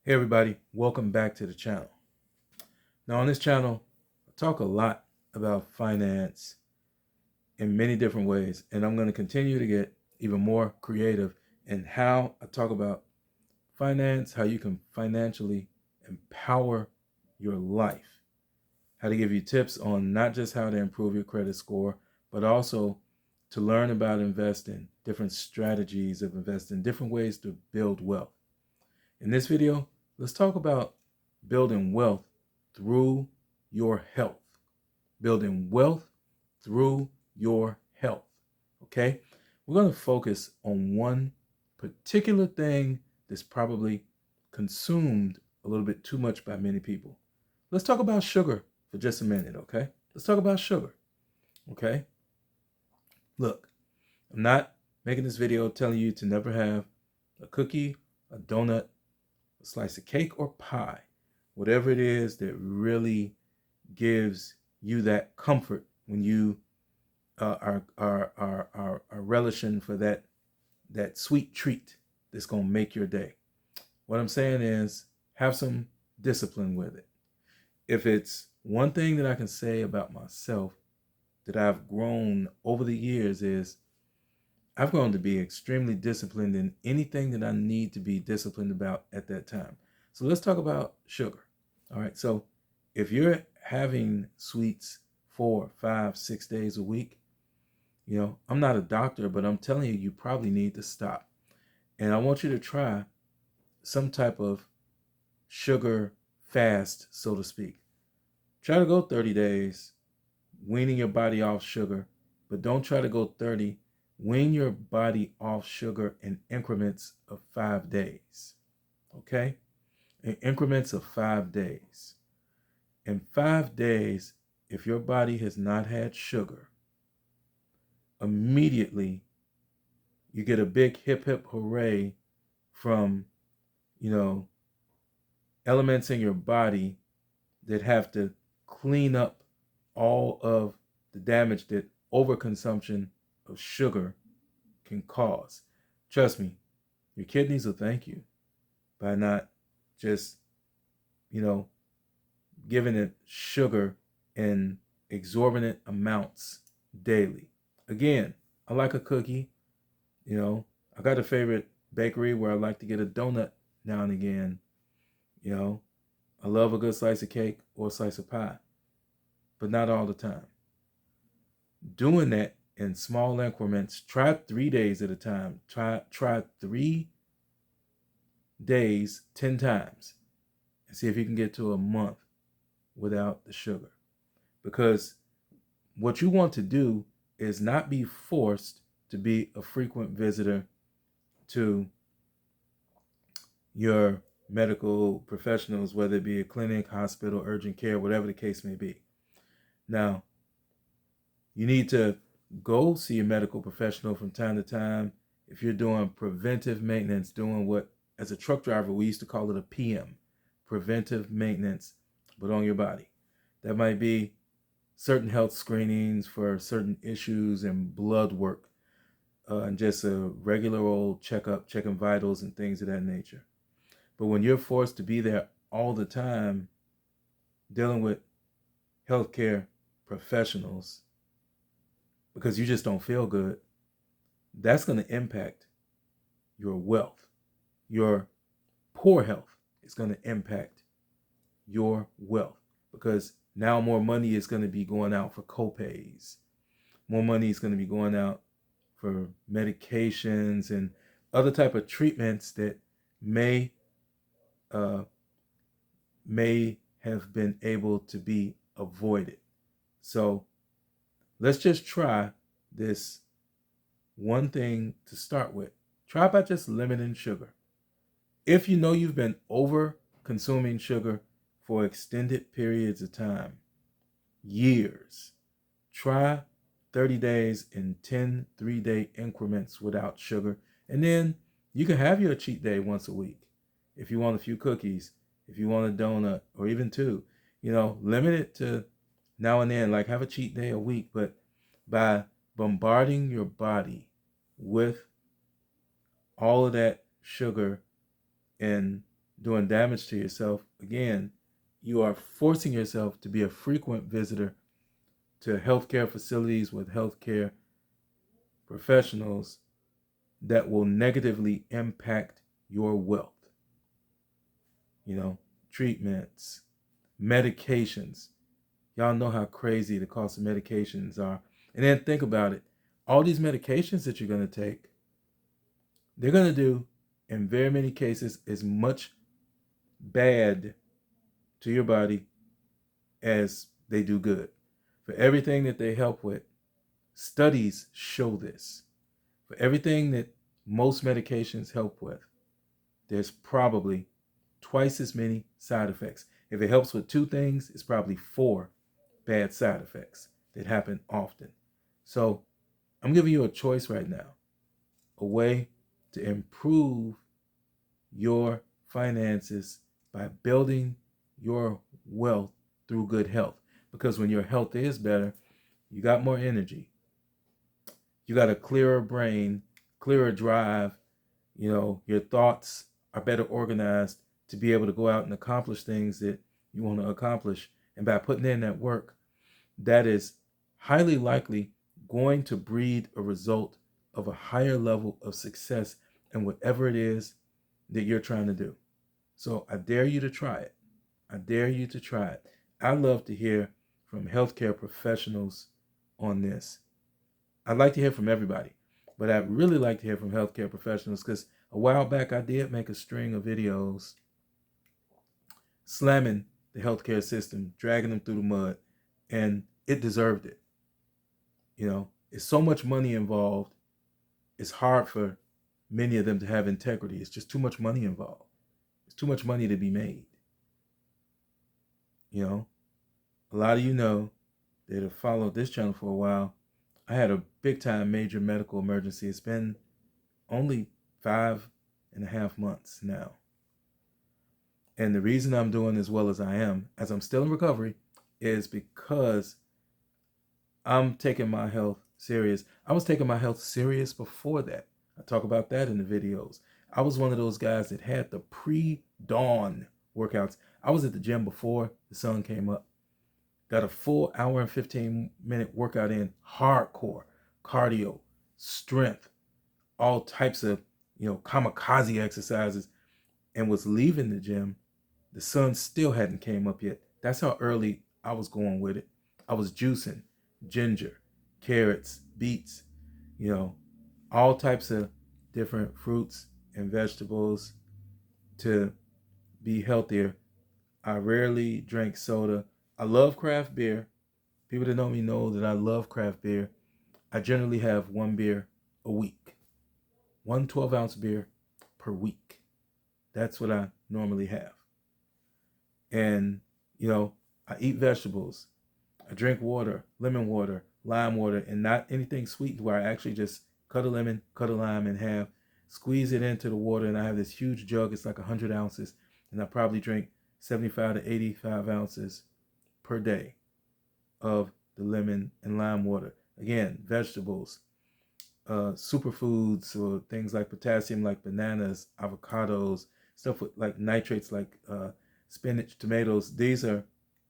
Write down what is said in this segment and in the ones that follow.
Hey everybody, welcome back to the channel. Now on this channel, I talk a lot about finance in many different ways, and I'm going to continue to get even more creative in how I talk about finance, how you can financially empower your life, how to give you tips on not just how to improve your credit score, but also to learn about investing, different strategies of investing, different ways to build wealth. In this video, let's talk about building wealth through your health. Building wealth through your health. Okay? We're going to focus on one particular thing that's probably consumed a little bit too much by many people. Let's talk about sugar for just a minute, okay? Let's talk about sugar, okay? Look, I'm not making this video telling you to never have a cookie, a donut, a slice of cake or pie, whatever it is that really gives you that comfort when you are relishing for that sweet treat that's going to make your day. What I'm saying is have some discipline with it. If it's one thing that I can say about myself that I've grown over the years is I've grown to be extremely disciplined in anything that I need to be disciplined about at that time. So let's talk about sugar. All right. So if you're having sweets 4, 5, 6 days a week, I'm not a doctor, but I'm telling you, you probably need to stop. And I want you to try some type of sugar fast, so to speak. Try to go 30 days, weaning your body off sugar, but don't try to go 30. Wean your body off sugar in increments of 5 days. Okay? In increments of 5 days. In 5 days, if your body has not had sugar, immediately you get a big hip hip hooray from, you know, elements in your body that have to clean up all of the damage that overconsumption of sugar can cause. Trust me, your kidneys will thank you by not just, you know, giving it sugar in exorbitant amounts daily. Again, I like a cookie. I got a favorite bakery where I like to get a donut now and again. You know, I love a good slice of cake or a slice of pie, but not all the time. Doing that in small increments. Try 3 days at a time. Try 3 days 10 times and see if you can get to a month without the sugar. Because what you want to do is not be forced to be a frequent visitor to your medical professionals, whether it be a clinic, hospital, urgent care, whatever the case may be. Now, you need to go see a medical professional from time to time if you're doing preventive maintenance, doing what, as a truck driver, we used to call it a PM, preventive maintenance, but on your body. That might be certain health screenings for certain issues and blood work, and just a regular old checkup, checking vitals and things of that nature. But when you're forced to be there all the time, dealing with healthcare professionals because you just don't feel good, that's going to impact your wealth. Your poor health is going to impact your wealth because now more money is going to be going out for copays. More money is going to be going out for medications and other type of treatments that may uh, may have been able to be avoided. So let's just try this one thing to start with. Try by just limiting sugar. If you know you've been over consuming sugar for extended periods of time, years, try 30 days in 10 3-day increments without sugar. And then you can have your cheat day once a week. If you want a few cookies, if you want a donut, or even two, limit it to now and then, like have a cheat day a week, but by bombarding your body with all of that sugar in doing damage to yourself, again, you are forcing yourself to be a frequent visitor to healthcare facilities with healthcare professionals that will negatively impact your wealth. You know, treatments, medications. Y'all know how crazy the cost of medications are. And then think about it. All these medications that you're going to take, they're going to do, in very many cases, as much bad to your body as they do good. For everything that they help with, studies show this. For everything that most medications help with, there's probably twice as many side effects. If it helps with 2 things, it's probably 4 bad side effects that happen often. So I'm giving you a choice right now, a way to improve your finances by building your wealth through good health. Because when your health is better, you got more energy. You got a clearer brain, clearer drive. You know, your thoughts are better organized to be able to go out and accomplish things that you want to accomplish. And by putting in that work, that is highly likely going to breed a result of a higher level of success in whatever it is that you're trying to do. So I dare you to try it. I dare you to try it. I love to hear from healthcare professionals on this. I'd like to hear from everybody, but I'd really like to hear from healthcare professionals because a while back I did make a string of videos slamming the healthcare system, dragging them through the mud, and it deserved it. You know, it's so much money involved. It's hard for many of them to have integrity. It's just too much money involved. It's too much money to be made. You know, a lot of you know that have followed this channel for a while. I had a big time major medical emergency. It's been only 5.5 months now. And the reason I'm doing as well as I am, as I'm still in recovery, is because I'm taking my health serious. I was taking my health serious before that. I talk about that in the videos. I was one of those guys that had the pre-dawn workouts. I was at the gym before the sun came up. Got a full hour and 15-minute workout in, hardcore, cardio, strength, all types of, kamikaze exercises, and was leaving the gym. The sun still hadn't came up yet. That's how early I was going with it. I was juicing ginger, carrots, beets, all types of different fruits and vegetables to be healthier. I rarely drank soda. I love craft beer. People that know me know that I love craft beer. I generally have 1 beer a week. 1 12-ounce beer per week. That's what I normally have. And, I eat vegetables. I drink water, lemon water, lime water, and not anything sweet where I actually just cut a lemon, cut a lime in half, squeeze it into the water, and I have this huge jug. It's like 100 ounces, and I probably drink 75 to 85 ounces per day of the lemon and lime water. Again, vegetables, superfoods, or things like potassium, like bananas, avocados, stuff with like nitrates, like spinach, tomatoes. These are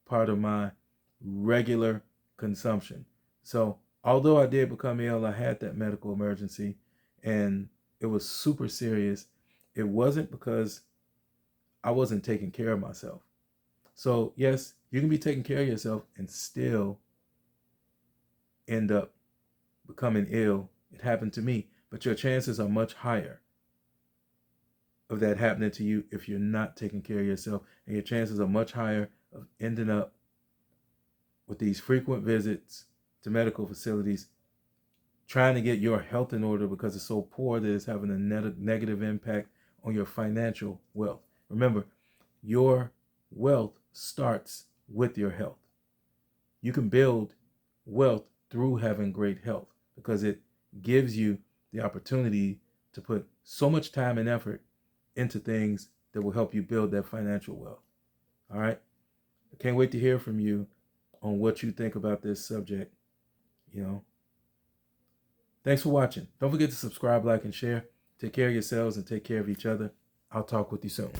part of my regular consumption. So although I did become ill, I had that medical emergency, and it was super serious. It wasn't because I wasn't taking care of myself. So yes, you can be taking care of yourself and still end up becoming ill. It happened to me, but your chances are much higher of that happening to you if you're not taking care of yourself, and your chances are much higher of ending up with these frequent visits to medical facilities, trying to get your health in order because it's so poor that it's having a negative impact on your financial wealth. Remember, your wealth starts with your health. You can build wealth through having great health because it gives you the opportunity to put so much time and effort into things that will help you build that financial wealth. All right? I can't wait to hear from you on what you think about this subject. Thanks for watching. Don't forget to subscribe, like, and share. Take care of yourselves and take care of each other. I'll talk with you soon.